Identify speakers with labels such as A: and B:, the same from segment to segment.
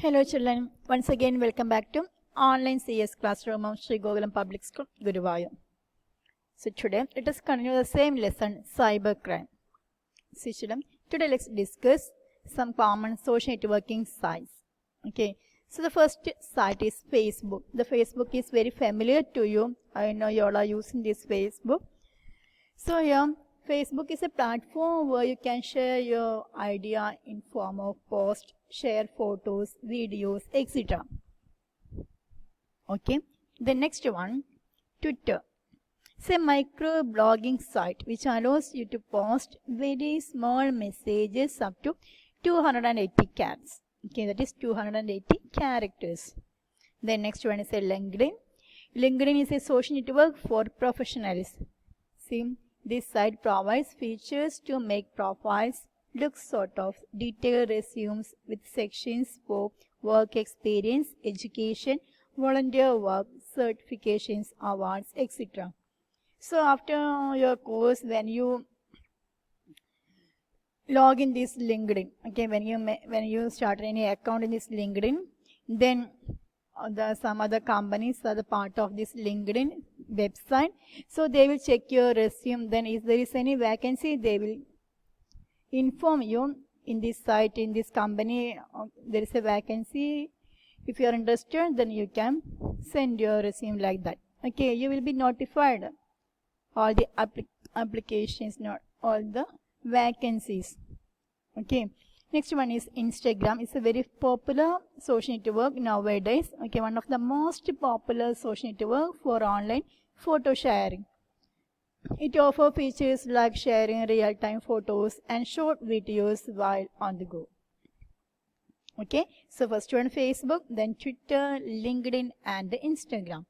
A: Hello children, once again welcome back to online CS classroom of Sri Gokulam Public School, Guruvayur. So today let us continue the same lesson, cybercrime. See children, today let's discuss some common social networking sites. Okay, so the first site is Facebook. The Facebook is very familiar to you. I know you all are using this Facebook. So here, Facebook is a platform where you can share your idea in form of post, share photos, videos, etc. Okay. The next one, Twitter. It's a micro-blogging site which allows you to post very small messages up to 280 characters. Okay, that is 280 characters. The next one is a LinkedIn. LinkedIn is a social network for professionals. See, this site provides features to make profiles look sort of detailed resumes with sections for work experience, education, volunteer work, certifications, awards, etc. So after your course, when you log in this LinkedIn, okay, when you start any account in this LinkedIn, then some other companies are the part of this LinkedIn website. So they will check your resume. Then if there is any vacancy, they will inform you in this site, in this company, there is a vacancy. If you are interested, then you can send your resume like that. Okay, you will be notified all the applications, not all the vacancies. Okay. Next one is Instagram. It's a very popular social network nowadays. Okay, one of the most popular social network for online photo sharing. It offers features like sharing real-time photos and short videos while on the go. Okay, so first one Facebook, then Twitter, LinkedIn and Instagram.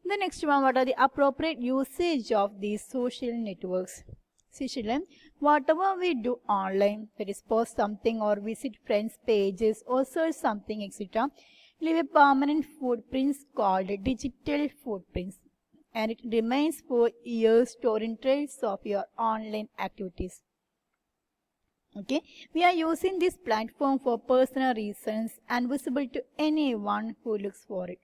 A: The next one, what are the appropriate usage of these social networks? See children, whatever we do online, that is post something or visit friends' pages or search something, etc., leave a permanent footprints called digital footprints, and it remains for years storing traces of your online activities. Okay, we are using this platform for personal reasons and visible to anyone who looks for it.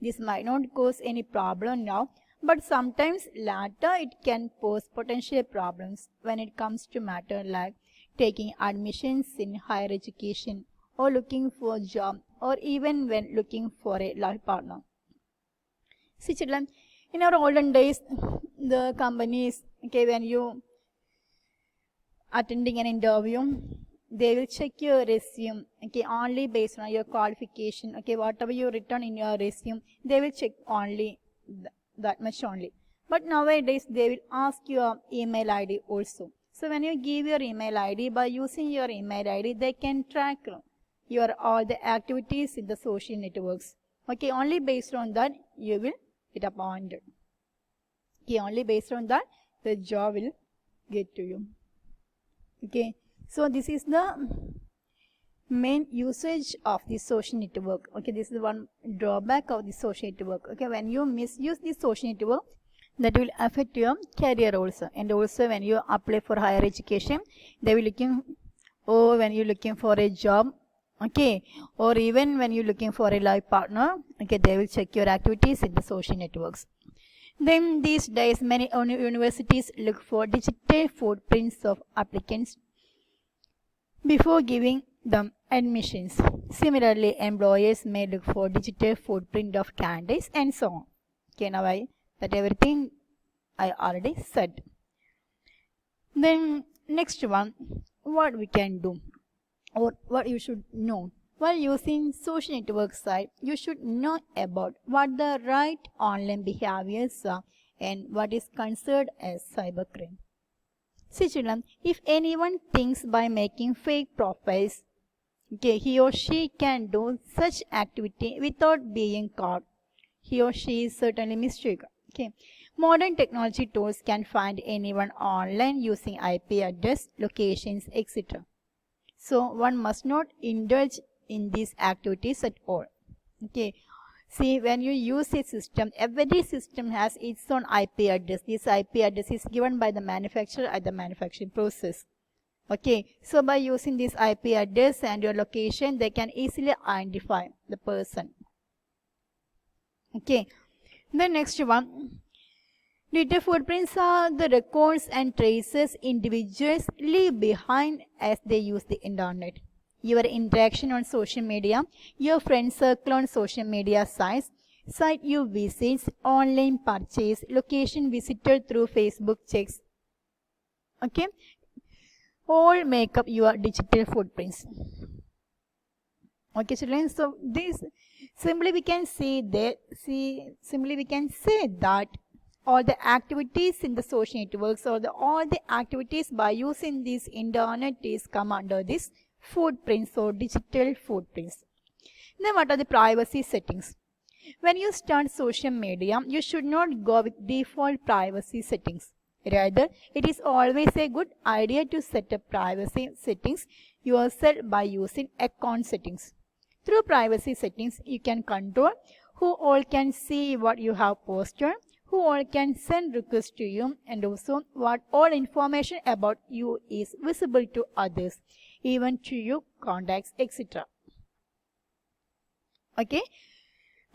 A: This might not cause any problem now, but sometimes later it can pose potential problems when it comes to matter like taking admissions in higher education or looking for a job or even when looking for a life partner. See children, in our olden days, the companies, okay, when you attending an interview, they will check your resume, okay, only based on your qualification, okay, whatever you written in your resume, they will check only that much only. But nowadays, they will ask your email ID also. So when you give your email ID, by using your email ID, they can track your all the activities in the social networks. Okay, only based on that, you will get appointed. Okay, only based on that, the job will get to you. Okay, so this is the main usage of the social network. Okay, this is one drawback of the social network. Okay, when you misuse the social network, that will affect your career also. And also when you apply for higher education, they will looking, or when you're looking for a job, okay, or even when you're looking for a life partner, okay, they will check your activities in the social networks. Then these days, many universities look for digital footprints of applicants before giving them admissions. Similarly, employers may look for digital footprint of candidates and so on. Okay, now that everything I already said. Then next one, what we can do or what you should know. While using social network site, you should know about what the right online behaviors are and what is considered as cybercrime. See children, if anyone thinks by making fake profiles, okay, he or she can do such activity without being caught, he or she is certainly mistaken. Okay, modern technology tools can find anyone online using IP address, locations, etc. So one must not indulge in these activities at all. Okay, see, when you use a system, every system has its own IP address. This IP address is given by the manufacturer at the manufacturing process. Okay, so by using this IP address and your location, they can easily identify the person. Okay, the next one. Digital footprints are the records and traces individuals leave behind as they use the internet. Your interaction on social media, your friend circle on social media sites, site you visits, online purchase, location visited through Facebook checks. Okay, all make up your digital footprints. Okay, children. So this simply we can say that all the activities in the social networks or all the activities by using this internet is come under this footprints or digital footprints. Then what are the privacy settings? When you start social media, you should not go with default privacy settings. Rather, it is always a good idea to set up privacy settings yourself by using account settings. Through privacy settings, you can control who all can see what you have posted, who all can send requests to you, and also what all information about you is visible to others, even to your contacts, etc. Okay.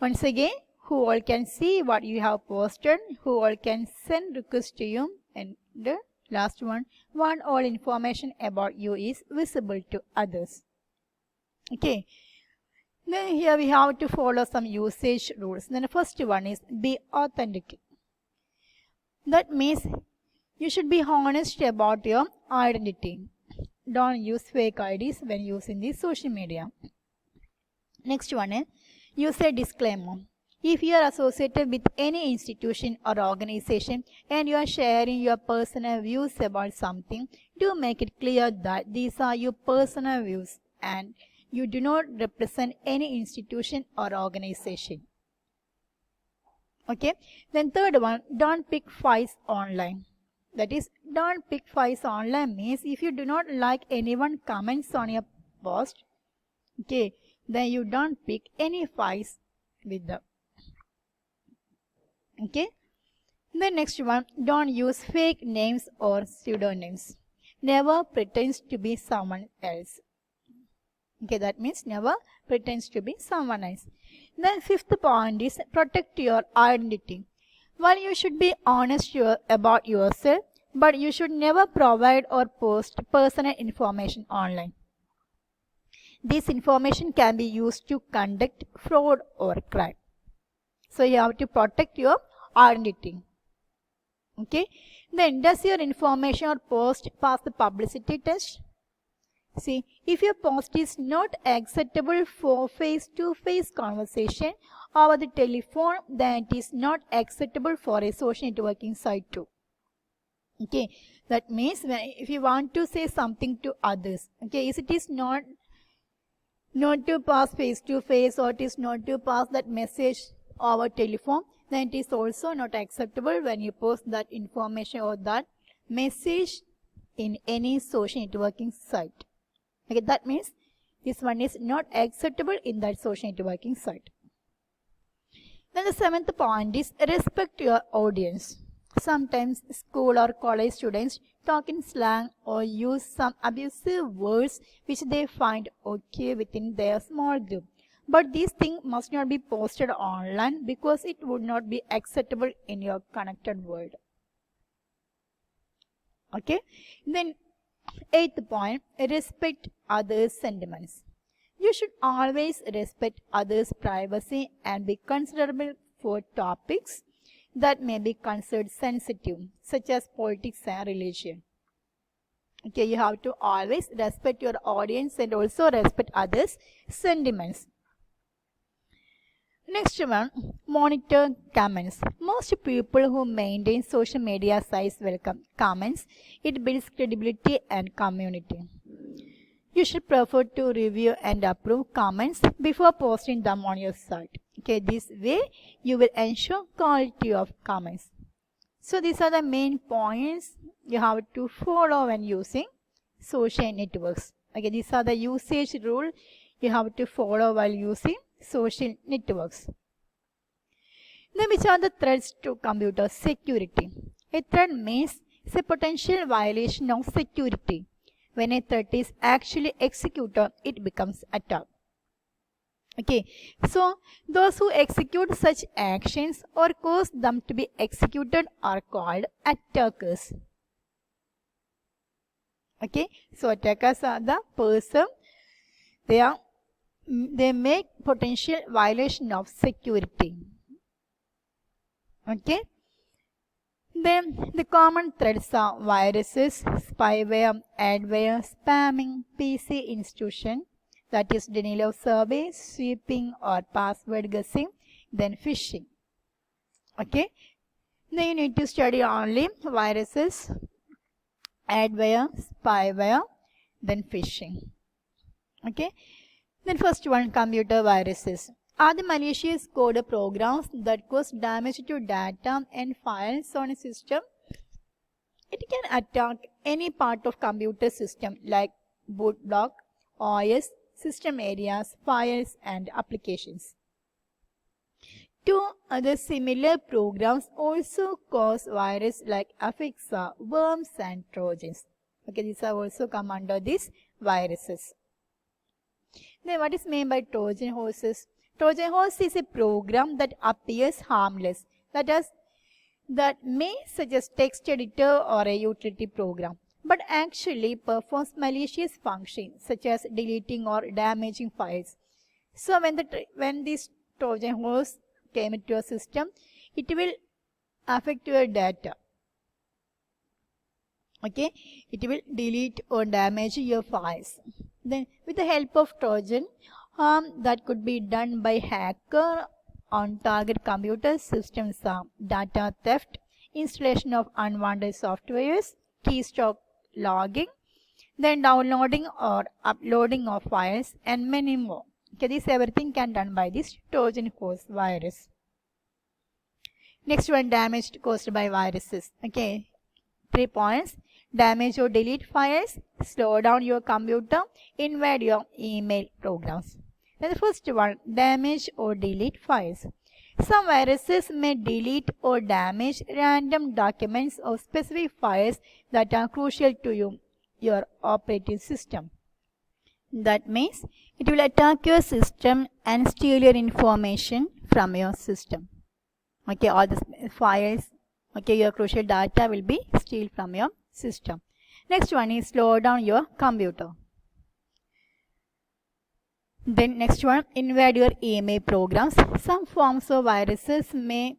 A: Once again, who all can see what you have posted, who all can send requests to you, and the last one, what all information about you is visible to others. Okay. Then here we have to follow some usage rules. Then the first one is be authentic. That means you should be honest about your identity. Don't use fake IDs when using the social media. Next one is use a disclaimer. If you are associated with any institution or organization and you are sharing your personal views about something, do make it clear that these are your personal views and you do not represent any institution or organization. Okay. Then third one, don't pick fights online. That is, don't pick fights online means if you do not like anyone comments on your post, okay, then you don't pick any fights with them. Okay. The next one, don't use fake names or pseudonyms. Never pretend to be someone else. Okay, that means never pretends to be someone else. The fifth point is protect your identity. While you should be honest about yourself, but you should never provide or post personal information online. This information can be used to conduct fraud or crime. So you have to protect your identity. Okay. Then does your information or post pass the publicity test? See, if your post is not acceptable for face-to-face conversation over the telephone, then it is not acceptable for a social networking site too. Okay, that means if you want to say something to others, okay, if it is not to pass face-to-face or it is not to pass that message over telephone, then it is also not acceptable when you post that information or that message in any social networking site. Okay, that means this one is not acceptable in that social networking site. Then the seventh point is respect your audience. Sometimes school or college students talk in slang or use some abusive words which they find okay within their small group. But these things must not be posted online because it would not be acceptable in your connected world. Okay. Then eighth point, respect others' sentiments. You should always respect others' privacy and be considerable for topics that may be considered sensitive, such as politics and religion. Okay, you have to always respect your audience and also respect others' sentiments. Next one, monitor comments. Most people who maintain social media sites welcome comments. It builds credibility and community. You should prefer to review and approve comments before posting them on your site. Okay, this way you will ensure quality of comments. So these are the main points you have to follow when using social networks. Okay, these are the usage rule you have to follow while using social networks. Then which are the threats to computer security? A threat means it's a potential violation of security. when a threat is actually executed, it becomes attack. Okay, so those who execute such actions or cause them to be executed are called attackers. Okay, so attackers are the person, they make potential violation of security. Okay, then the common threats are viruses, spyware, adware, spamming, PC institution, that is denial of service, sweeping or password guessing, then phishing. Okay, then you need to study only viruses, adware, spyware, then phishing. Okay, then first one, computer viruses are the malicious code programs that cause damage to data and files on a system. It can attack any part of computer system like boot block, OS, system areas, files and applications. Two other similar programs also cause virus like Afixa, worms and trojans. Okay, these are also come under these viruses. Then what is meant by Trojan horses? Trojan horse is a program that appears harmless, that may suggest text editor or a utility program, but actually performs malicious functions such as deleting or damaging files. So when this Trojan horse came into your system, it will affect your data. Okay, it will delete or damage your files. Then with the help of Trojan, harm that could be done by hacker on target computer systems are data theft, installation of unwanted softwares, keystroke logging, then downloading or uploading of files and many more. Okay, this everything can done by this Trojan horse virus. Next one, damage caused by viruses. Okay, 3 points. Damage or delete files, slow down your computer, invade your email programs. Then the first one, damage or delete files. Some viruses may delete or damage random documents or specific files that are crucial to your operating system. That means it will attack your system and steal your information from your system. Okay, all the files, okay, your crucial data will be steal from your system. Next one is slow down your computer. Then next one, invade your email programs. Some forms of viruses may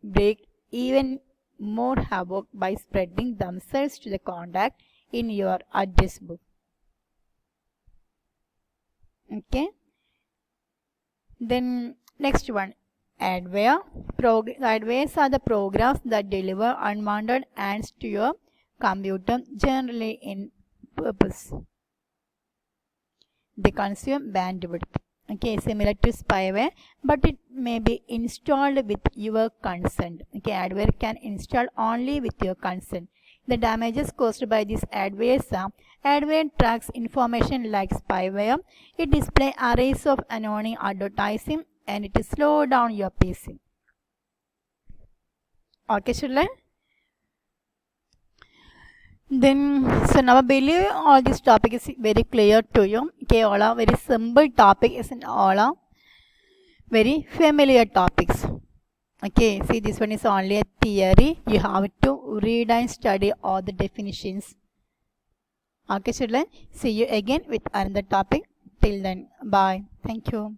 A: break even more havoc by spreading themselves to the contact in your address book. Okay. Then next one, adware. Adwares are the programs that deliver unwanted ads to your computer, generally in purpose. They consume bandwidth. Okay, similar to spyware, but it may be installed with your consent. Okay, adware can install only with your consent. The damages caused by these adwares are: adware tracks information like spyware. It displays arrays of annoying advertising, and it slows down your PC. Okay, children. Then, so now I believe all this topic is very clear to you. Okay, all are very simple topic, isn't all are very familiar topics. Okay, see, this one is only a theory. You have to read and study all the definitions. Okay, children. See you again with another topic. Till then, bye. Thank you.